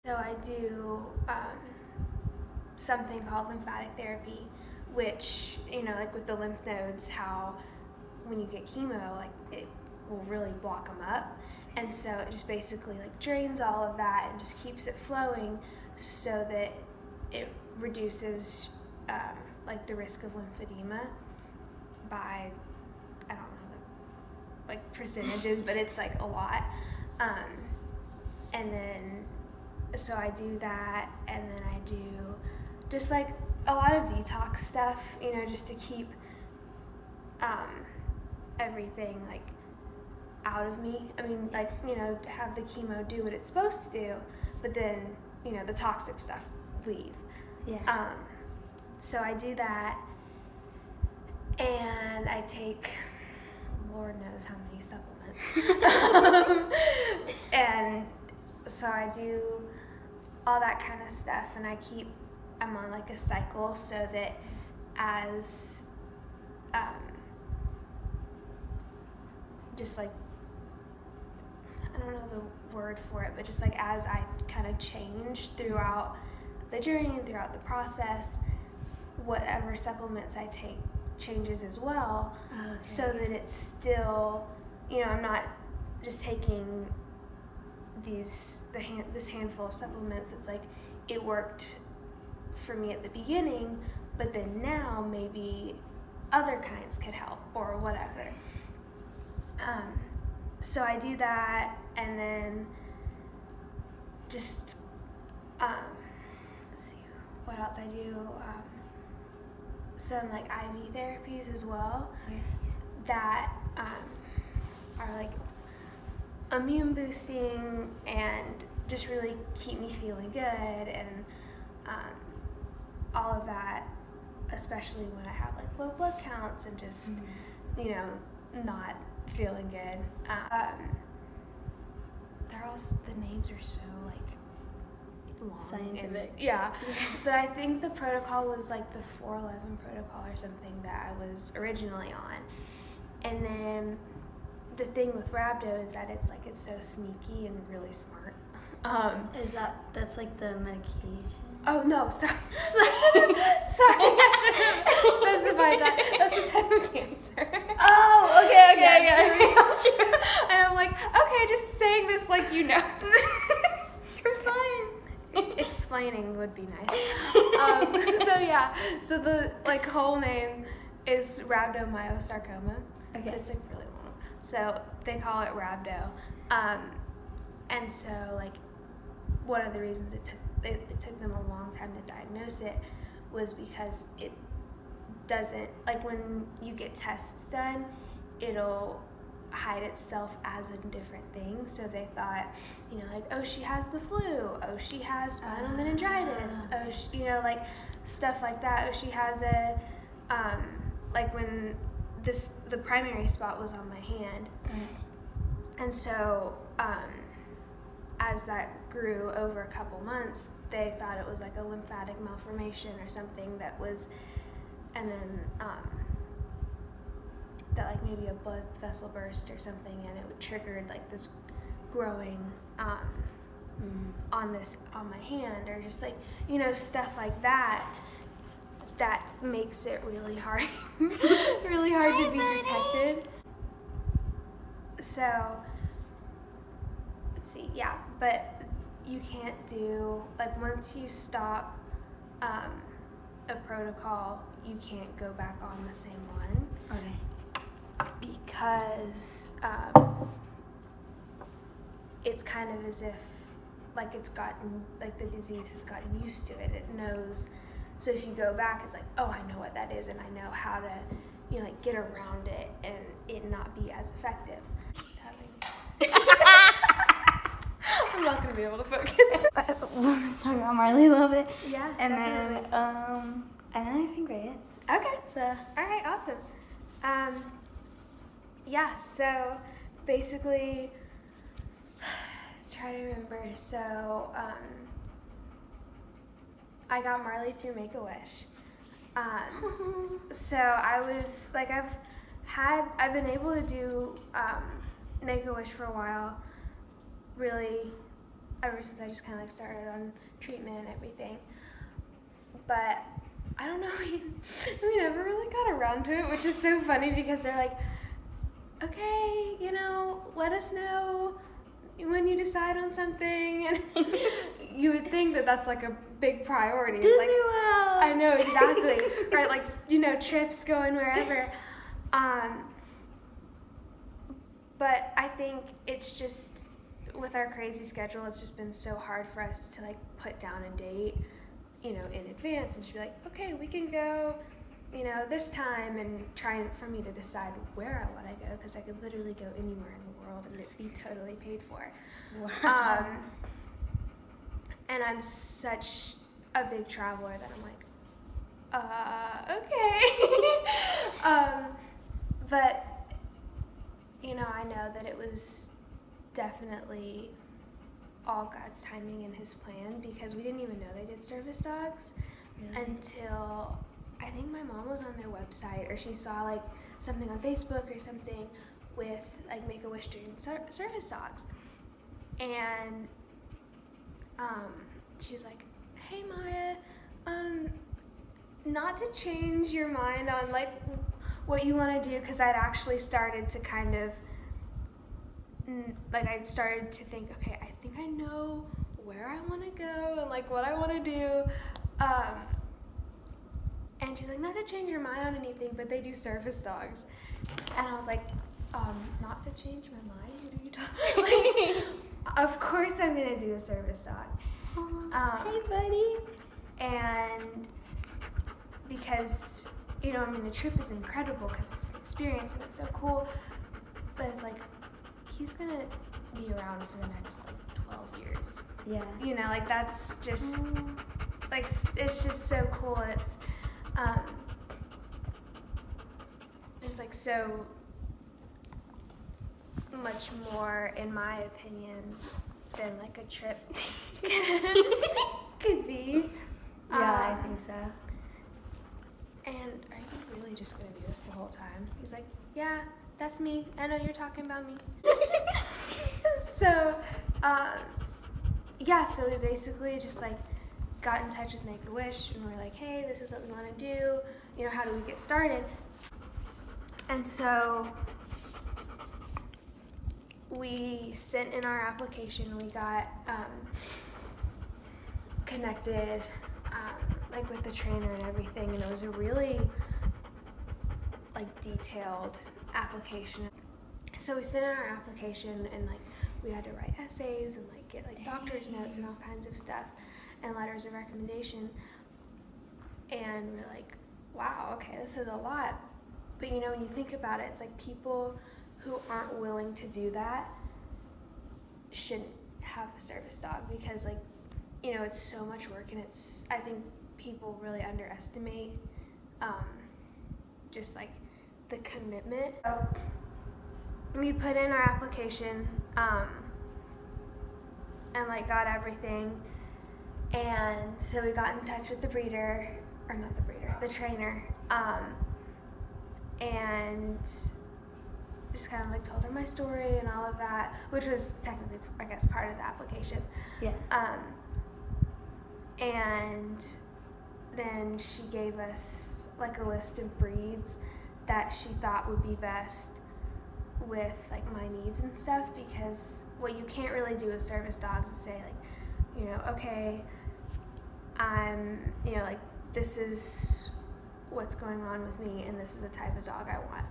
So I do something called lymphatic therapy, which, like with the lymph nodes, how when you get chemo, like it will really block them up. And so it just basically like drains all of that and just keeps it flowing so that it reduces like the risk of lymphedema by, I don't know the like percentages, but it's like a lot. And then so I do that, and then I do just like a lot of detox stuff, just to keep everything like out of me. I mean, like, have the chemo do what it's supposed to do, but then, the toxic stuff leave. Yeah. So I do that, and I take Lord knows how many supplements. And so I do all that kind of stuff, and I'm on like a cycle so that as just like, I don't know the word for it, but just like as I kind of change throughout the journey and throughout the process, whatever supplements I take changes as well. Okay. So that it's still, I'm not just taking this handful of supplements. It's like it worked for me at the beginning, but then now maybe other kinds could help or whatever. So I do that, and then just let's see what else I do. Some like IV therapies as well. Okay. That are like immune boosting and just really keep me feeling good, and all of that, especially when I have like low blood counts and just not feeling good. They're all, the names are so like long, Scientific. yeah. But I think the protocol was like the 411 protocol or something that I was originally on. And then the thing with Rhabdo is that it's so sneaky and really smart. That's like the medication? Oh no, sorry. Sorry, I should have specified that. That's the type of cancer. Oh, okay, Yes. yeah. And I'm like, okay, just saying this like You're fine. Explaining would be nice. So the like whole name is rhabdomyosarcoma. Okay. But it's like really long. So they call it Rhabdo. And so like one of the reasons it took them a long time to diagnose it was because it doesn't, like when you get tests done, it'll hide itself as a different thing. So they thought, like, oh, she has the flu. Oh, she has spinal meningitis. Oh, like stuff like that. Oh, she has a, like when the primary spot was on my hand. And so, as that grew over a couple months, they thought it was like a lymphatic malformation or something that was, and then that like maybe a blood vessel burst or something, and it triggered like this growing on my hand, or just like stuff like that makes it really hard really hard to be detected. So let's see, yeah, but you can't do, like, once you stop a protocol, you can't go back on the same one. Okay. Because it's kind of as if like the disease has gotten used to it. It knows. So if you go back, it's like, oh, I know what that is, and I know how to like get around it and it not be as effective. Just having I'm not gonna be able to focus. We're talking about Marley a little bit. Yeah. And definitely. then, and then I think we're it. Okay. So, All right. Awesome. Yeah. So basically, try to remember. So I got Marley through Make-A-Wish. So I was like, I've been able to do Make-A-Wish for a while, really ever since I just kind of like started on treatment and everything. But I don't know, we never really got around to it, which is so funny because they're like, okay, let us know when you decide on something. And you would think that that's like a big priority. Disney It's like, World! I know, exactly. Right, like, trips going wherever. But I think it's just, with our crazy schedule, it's just been so hard for us to like put down a date, in advance and just be like, okay, we can go, this time, and try for me to decide where I want to go, because I could literally go anywhere in the world and it'd be totally paid for. Wow. And I'm such a big traveler that I'm like, okay. But, I know that it was definitely all God's timing and His plan, because we didn't even know they did service dogs until I think my mom was on their website, or she saw like something on Facebook or something with like Make-A-Wish doing service dogs. And she was like, hey Maya, not to change your mind on like what you want to do, because I'd actually started to kind of I'd started to think, okay, I think I know where I want to go and like what I want to do. And she's like, not to change your mind on anything, but they do service dogs. And I was like, not to change my mind? What are you talking about? Like, of course I'm going to do a service dog. Hey, buddy. And because, the trip is incredible because it's an experience and it's so cool. But it's like, he's going to be around for the next, 12 years. Yeah. Like, that's just, it's just so cool. And it's just, so much more, in my opinion, than, a trip could be. Yeah, I think so. And are you really just going to do this the whole time? He's like, yeah, that's me. I know you're talking about me. So, so we basically just, got in touch with Make-A-Wish, and we're like, hey, this is what we want to do. How do we get started? And so we sent in our application. We got connected, with the trainer and everything, and it was a really, detailed application. So we sent in our application, and, we had to write essays and, get, doctor's notes and all kinds of stuff and letters of recommendation. And we're like, wow, okay, this is a lot. But, when you think about it, it's people who aren't willing to do that shouldn't have a service dog, because, it's so much work, and I think people really underestimate just, the commitment. So we put in our application and, got everything. And so we got in touch with the trainer, and just kind of told her my story and all of that, which was technically, I guess, part of the application. Yeah. And then she gave us a list of breeds that she thought would be best with my needs and stuff, because what you can't really do with service dogs is say okay, I'm this is what's going on with me and this is the type of dog I want,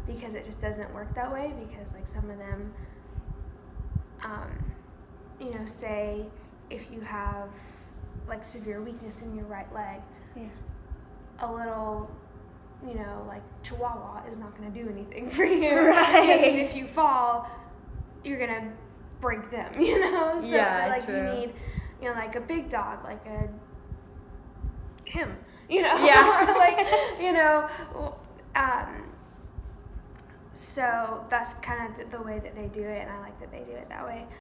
because it just doesn't work that way. Because some of them say if you have severe weakness in your right leg, a little Chihuahua is not going to do anything for you. Right. Because if you fall, you're going to break them, So Yeah, you need, a big dog, him, Yeah. So that's kind of the way that they do it, and I like that they do it that way.